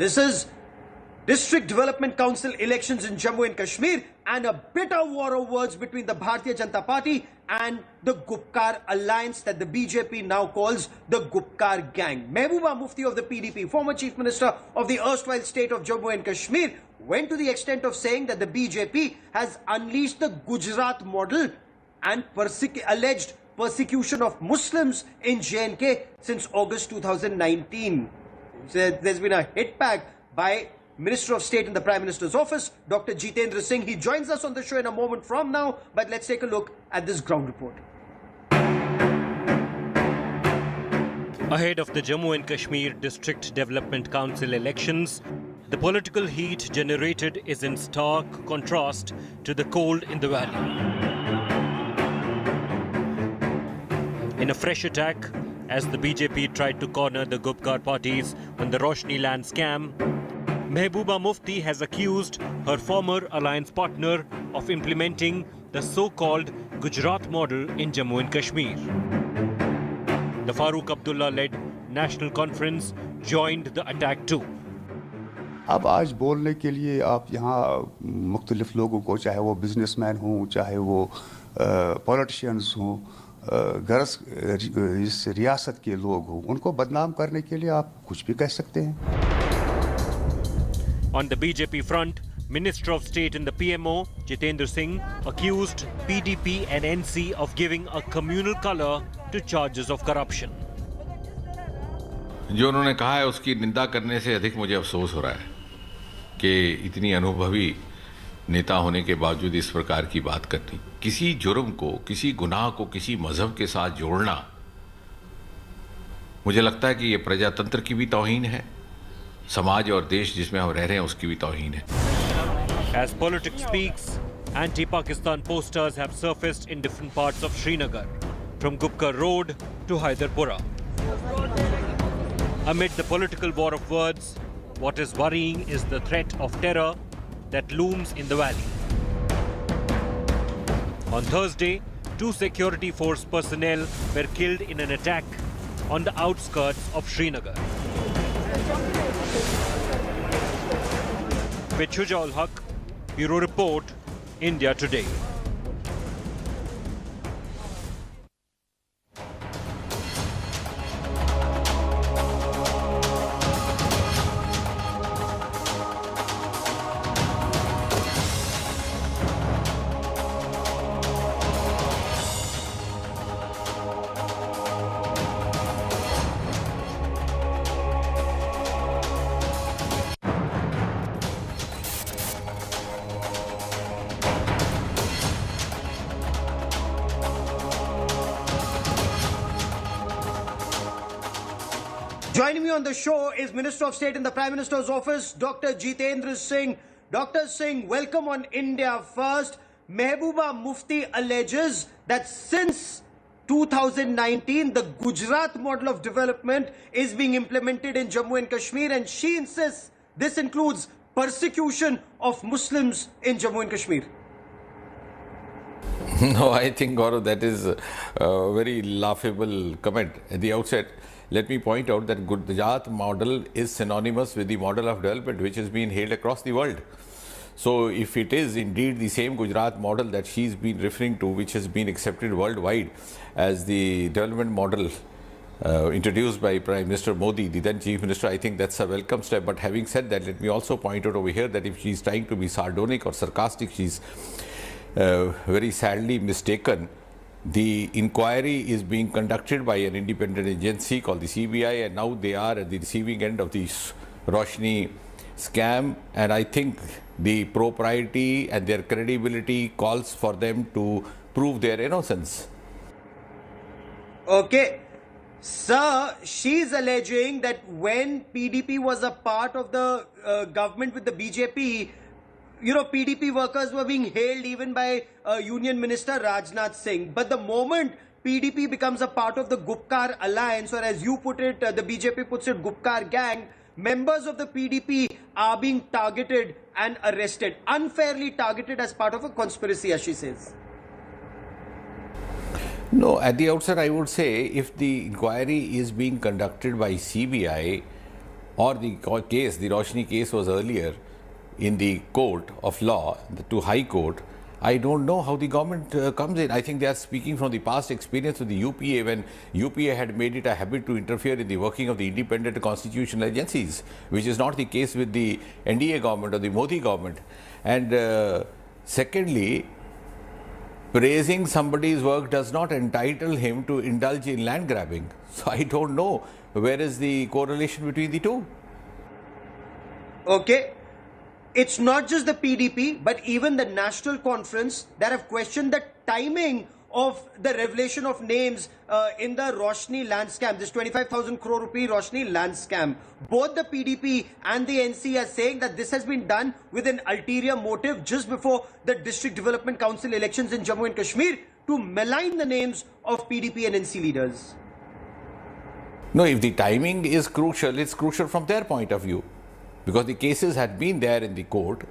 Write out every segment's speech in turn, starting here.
This is District Development Council elections in Jammu and Kashmir, and a bitter war of words between the Bharatiya Janata Party and the Gupkar alliance that the BJP now calls the Gupkar gang. Mehbooba Mufti of the PDP, former Chief Minister of the erstwhile state of Jammu and Kashmir, went to the extent of saying that the BJP has unleashed the Gujarat model and alleged persecution of Muslims in J&K since August 2019. There's been a hit back by Minister of State in the Prime Minister's office, Dr. Jitendra Singh. He joins us on the show in a moment from now, but let's take a look at this ground report. Ahead of the Jammu and Kashmir District Development Council elections, the political heat generated is in stark contrast to the cold in the valley. In a fresh attack, as the BJP tried to corner the Gupkar parties on the Roshni land scam, Mehbooba Mufti has accused her former alliance partner of implementing the so-called Gujarat model in Jammu and Kashmir. The Farooq Abdullah-led National Conference joined the attack too. अब आज बोलने के लिए आप यहाँ मुख्तलिफ लोगों को, चाहे वो बिजनेसमैन हों, चाहे वो पॉलिटिशियंस हों, गरज इस रियासत के लोग हों, उनको बदनाम करने के लिए आप कुछ भी कह सकते हैं. On the BJP front, Minister of State in the PMO, Jitendra Singh, accused PDP and NC of giving a communal color to charges of corruption. जो उन्होंने कहा है उसकी निंदा करने से अधिक मुझे अफसोस हो रहा है कि इतनी अनुभवी नेता होने के बावजूद इस प्रकार की बात करनी, किसी जुर्म को, किसी गुनाह को किसी मजहब के साथ जोड़ना, मुझे लगता है कि ये प्रजातंत्र की भी तौहीन है, समाज और देश जिसमें हम रह रहे हैं उसकी भी तौहीन है. As politics speaks, anti-Pakistan posters have surfaced in different parts of Srinagar, from Gupkar Road to Haidarpura. Amid the political war of words, what is worrying is the threat of terror that looms in the valley. On Thursday, 2 security force personnel were killed in an attack on the outskirts of Srinagar. With Shujaul Haq, Bureau Report, India Today. Joining me on the show is Minister of State in the Prime Minister's office, Dr. Jitendra Singh. Dr. Singh, welcome on India First. Mehbooba Mufti alleges that since 2019, the Gujarat model of development is being implemented in Jammu and Kashmir, and she insists this includes persecution of Muslims in Jammu and Kashmir. No, I think, Gaurav, that is a very laughable comment at the outset. Let me point out that Gujarat model is synonymous with the model of development which has been hailed across the world. So if it is indeed the same Gujarat model that she's been referring to, which has been accepted worldwide as the development model introduced by Prime Minister Modi, the then Chief Minister, I think that's a welcome step. But having said that, let me also point out over here that if she's trying to be sardonic or sarcastic, she's very sadly mistaken. The inquiry is being conducted by an independent agency called the CBI, and now they are at the receiving end of the Roshni scam, and I think the propriety and their credibility calls for them to prove their innocence. Okay. Sir, she's alleging that when PDP was a part of the government with the BJP, you know, PDP workers were being hailed even by Union Minister Rajnath Singh. But the moment PDP becomes a part of the Gupkar alliance, or as you put it, the BJP puts it, Gupkar gang, members of the PDP are being targeted and arrested, unfairly targeted as part of a conspiracy, as she says. No, at the outset I would say if the inquiry is being conducted by CBI or the case, the Roshni case was earlier in the court of law, to High Court, I don't know how the government comes in. I think they are speaking from the past experience of the UPA, when UPA had made it a habit to interfere in the working of the independent constitutional agencies, which is not the case with the NDA government or the Modi government. And secondly, praising somebody's work does not entitle him to indulge in land grabbing. So I don't know where is the correlation between the two. Okay. It's not just the PDP, but even the National Conference that have questioned the timing of the revelation of names in the Roshni land scam, this 25,000 crore rupee Roshni land scam. Both the PDP and the NC are saying that this has been done with an ulterior motive just before the District Development Council elections in Jammu and Kashmir to malign the names of PDP and NC leaders. No, if the timing is crucial, it's crucial from their point of view. Because the cases had been there in the court,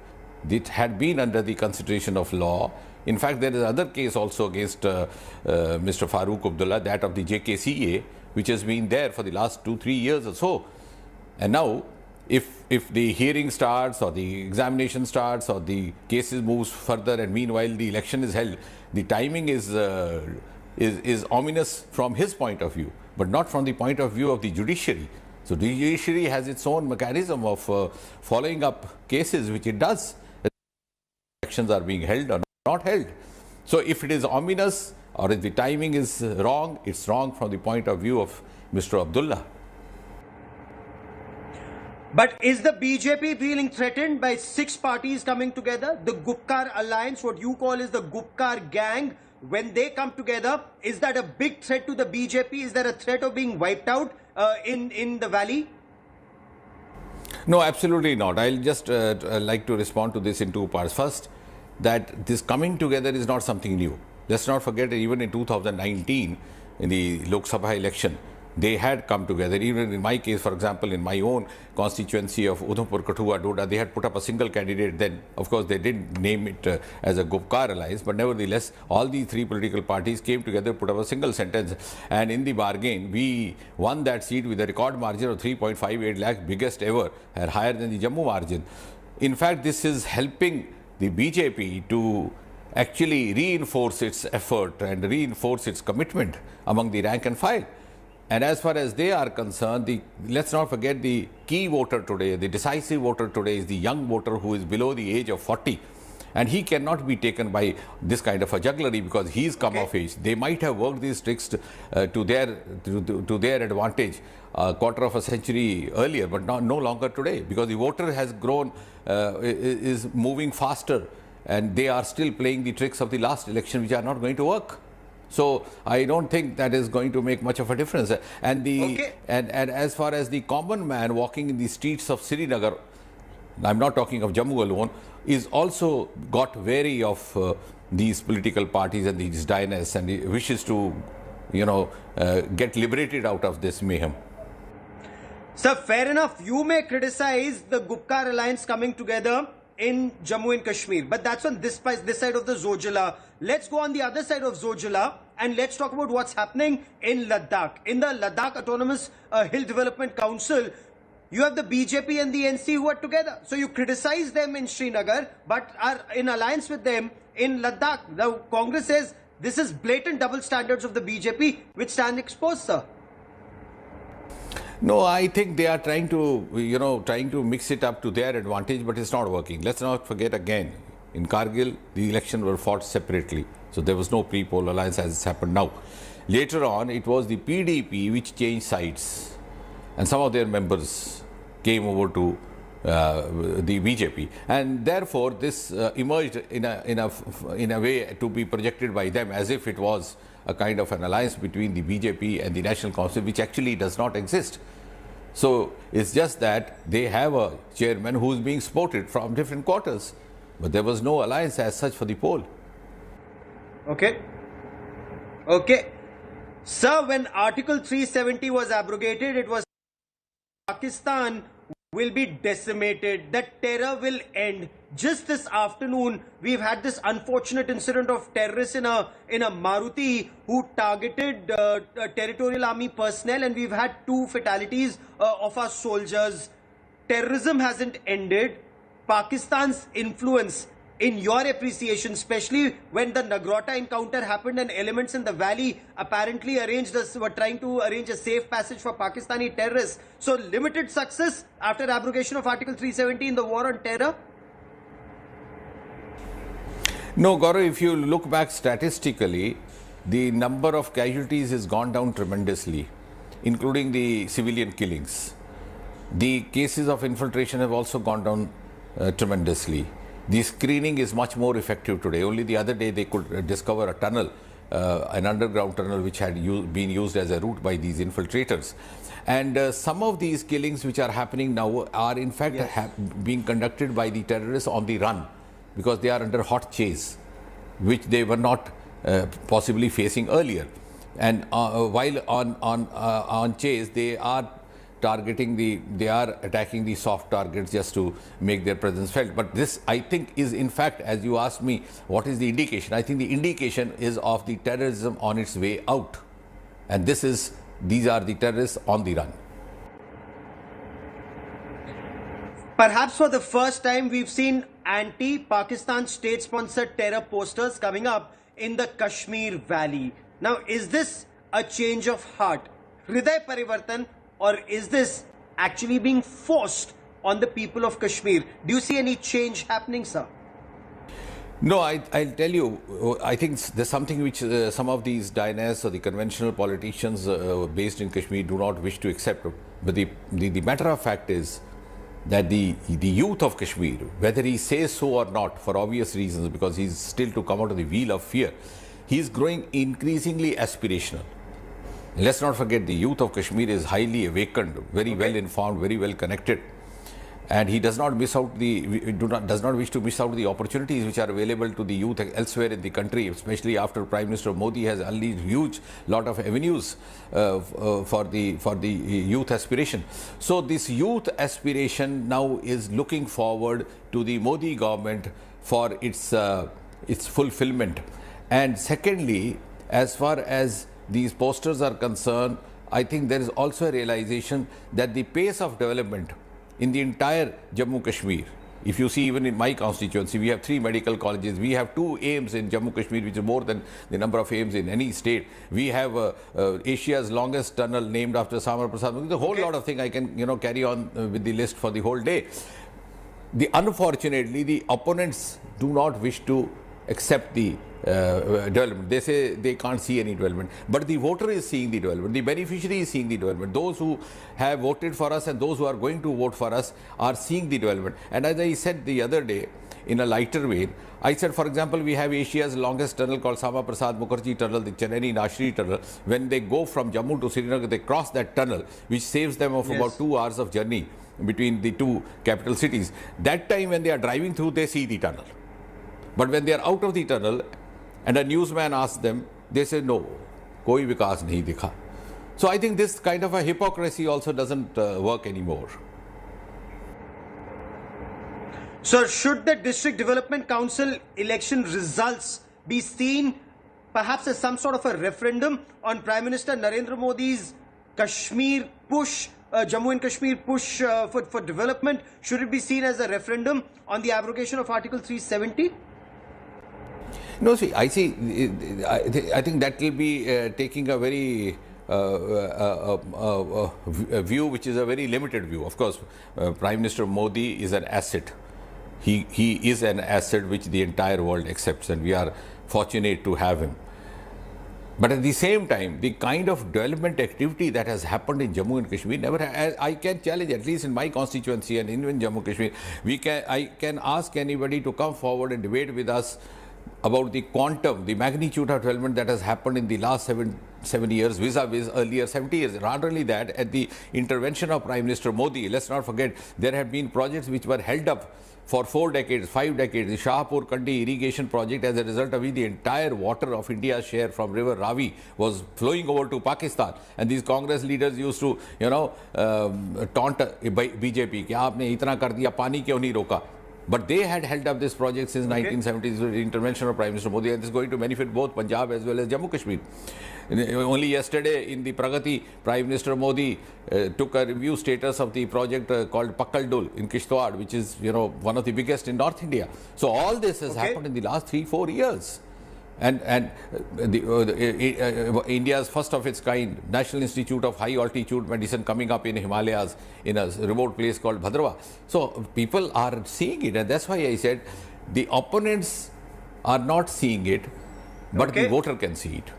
it had been under the consideration of law. In fact, there is another case also against Mr. Farooq Abdullah, that of the JKCA, which has been there for the last 2-3 years or so. And now, if the hearing starts, or the examination starts, or the cases moves further, and meanwhile the election is held, the timing is ominous from his point of view, but not from the point of view of the judiciary. So the judiciary has its own mechanism of following up cases, which it does. Elections are being held or not held. So if it is ominous, or if the timing is wrong, it's wrong from the point of view of Mr. Abdullah. But is the BJP feeling threatened by 6 parties coming together? The Gupkar alliance, what you call is the Gupkar gang, when they come together, is that a big threat to the BJP? Is there a threat of being wiped out in the valley? No, absolutely not. I'll just like to respond to this in 2 parts. First, that this coming together is not something new. Let's not forget, even in 2019, in the Lok Sabha election, they had come together. Even in my case, for example, in my own constituency of Udhampur, Kathua, Doda, they had put up a single candidate then. Of course, they didn't name it as a Gupkar alliance, but nevertheless, all these 3 political parties came together, put up a single sentence, and in the bargain, we won that seat with a record margin of 3.58 lakh, biggest ever, and higher than the Jammu margin. In fact, this is helping the BJP to actually reinforce its effort and reinforce its commitment among the rank and file. And as far as they are concerned, let's not forget, the key voter today, the decisive voter today, is the young voter who is below the age of 40. And he cannot be taken by this kind of a jugglery, because he's come of age. They might have worked these tricks to their advantage a quarter of a century earlier, but no longer today, because the voter has grown, is moving faster, and they are still playing the tricks of the last election, which are not going to work. So I don't think that is going to make much of a difference. And as far as the common man walking in the streets of Srinagar, I'm not talking of Jammu alone, is also got wary of these political parties and these dynasts, and he wishes to, get liberated out of this mayhem. Sir, fair enough. You may criticize the Gupkar alliance coming together in Jammu and Kashmir, but that's on this side of the Zojala. Let's go on the other side of Zojala and let's talk about what's happening in Ladakh. In the Ladakh Autonomous Hill Development Council, you have the BJP and the NC who are together. So you criticize them in Srinagar, but are in alliance with them in Ladakh. The Congress says this is blatant double standards of the BJP, which stand exposed, sir. No, I think they are trying to mix it up to their advantage, but it's not working. Let's not forget again, in Kargil, the elections were fought separately. So there was no pre-poll alliance as it's happened now. Later on, it was the PDP which changed sides, and some of their members came over to the BJP, and therefore this emerged in a way to be projected by them as if it was a kind of an alliance between the BJP and the National Council, which actually does not exist. So it's just that they have a chairman who is being supported from different quarters, but there was no alliance as such for the poll. Okay. Sir, when Article 370 was abrogated, it was Pakistan will be decimated, that terror will end. Just this afternoon, we've had this unfortunate incident of terrorists in a Maruti who targeted territorial army personnel, and we've had 2 fatalities of our soldiers. terrorism hasn't ended, Pakistan's influence, in your appreciation, especially when the Nagrota encounter happened and elements in the valley apparently were trying to arrange a safe passage for Pakistani terrorists. So limited success after abrogation of Article 370 in the war on terror? No, Gaurav, if you look back statistically, the number of casualties has gone down tremendously, including the civilian killings. The cases of infiltration have also gone down tremendously. The screening is much more effective today. Only the other day they could discover a tunnel, an underground tunnel which had been used as a route by these infiltrators. And some of these killings which are happening now are in fact being conducted by the terrorists on the run, because they are under hot chase, which they were not possibly facing earlier. And while on chase, they are attacking the soft targets just to make their presence felt. But this, I think, is in fact, as you asked me, what is the indication? I think the indication is of the terrorism on its way out. And these are the terrorists on the run. Perhaps for the first time, we've seen anti-Pakistan state-sponsored terror posters coming up in the Kashmir Valley. Now, is this a change of heart, Hriday Parivartan, or is this actually being forced on the people of Kashmir? Do you see any change happening, sir? No, I'll tell you, I think there's something which some of these dynasts or the conventional politicians based in Kashmir do not wish to accept. But the matter of fact is that the youth of Kashmir, whether he says so or not, for obvious reasons, because he's still to come out of the wheel of fear, he's growing increasingly aspirational. Let's not forget, the youth of Kashmir is highly awakened, very well informed, very well connected, and he does not wish to miss out the opportunities which are available to the youth elsewhere in the country, especially after Prime Minister Modi has unleashed huge lot of avenues for the youth aspiration. So this youth aspiration now is looking forward to the Modi government for its fulfillment. And secondly, as far as these posters are concerned, I think there is also a realization that the pace of development in the entire Jammu Kashmir, if you see even in my constituency, we have 3 medical colleges, we have 2 AIIMS in Jammu Kashmir, which is more than the number of AIIMS in any state. We have Asia's longest tunnel named after Samar Prasad. The whole lot of things I can carry on with the list for the whole day. Unfortunately, the opponents do not wish to accept the development. They say they can't see any development, but the voter is seeing the development, the beneficiary is seeing the development. Those who have voted for us and those who are going to vote for us are seeing the development. And as I said the other day, in a lighter vein, I said, for example, we have Asia's longest tunnel called Sama Prasad Mukherjee Tunnel, the Chennai Nashri Tunnel. When they go from Jammu to Srinagar, they cross that tunnel, which saves them of about 2 hours of journey between the 2 capital cities. That time when they are driving through, they see the tunnel. But when they are out of the tunnel and a newsman asks them, they say, no, koi vikas nahi dikha. So I think this kind of a hypocrisy also doesn't work anymore. So should the District Development Council election results be seen perhaps as some sort of a referendum on Prime Minister Narendra Modi's Kashmir push, Jammu and Kashmir push for development? Should it be seen as a referendum on the abrogation of Article 370? No, see, I think that will be taking a very a view which is a very limited view. Of course, Prime Minister Modi is an asset. He is an asset which the entire world accepts, and we are fortunate to have him. But at the same time, the kind of development activity that has happened in Jammu and Kashmir I can challenge, at least in my constituency and in Jammu and Kashmir, I can ask anybody to come forward and debate with us about the quantum, the magnitude of development that has happened in the last 7 years vis-a-vis earlier 70 years. Not only that, at the intervention of Prime Minister Modi, let's not forget, there have been projects which were held up for 4 decades, 5 decades. The Shahpur Kandi irrigation project, as a result of it, the entire water of India's share from River Ravi was flowing over to Pakistan. And these Congress leaders used to, taunt BJP, कि आपने इतना कर दिया, पानी क्यों नहीं रोका? But they had held up this project since 1970s with the intervention of Prime Minister Modi, and this is going to benefit both Punjab as well as Jammu Kashmir. Only yesterday in the Pragati, Prime Minister Modi took a review status of the project called Pakkaldul in Kishtwar, which is, you know, one of the biggest in North India. So all this has happened in the last 3-4 years. And India's first of its kind National Institute of High Altitude Medicine coming up in Himalayas in a remote place called Bhadrava. So people are seeing it, and that's why I said the opponents are not seeing it, but the voter can see it.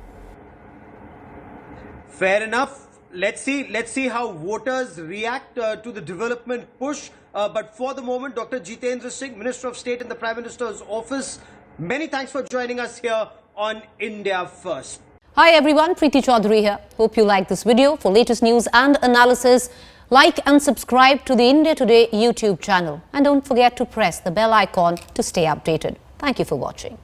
Fair enough. Let's see how voters react to the development push. But for the moment, Dr. Jitendra Singh, Minister of State in the Prime Minister's office, many thanks for joining us here on India First. Hi everyone, Preeti Chaudhary here. Hope you like this video. For latest news and analysis, like and subscribe to the India Today YouTube channel. And don't forget to press the bell icon to stay updated. Thank you for watching.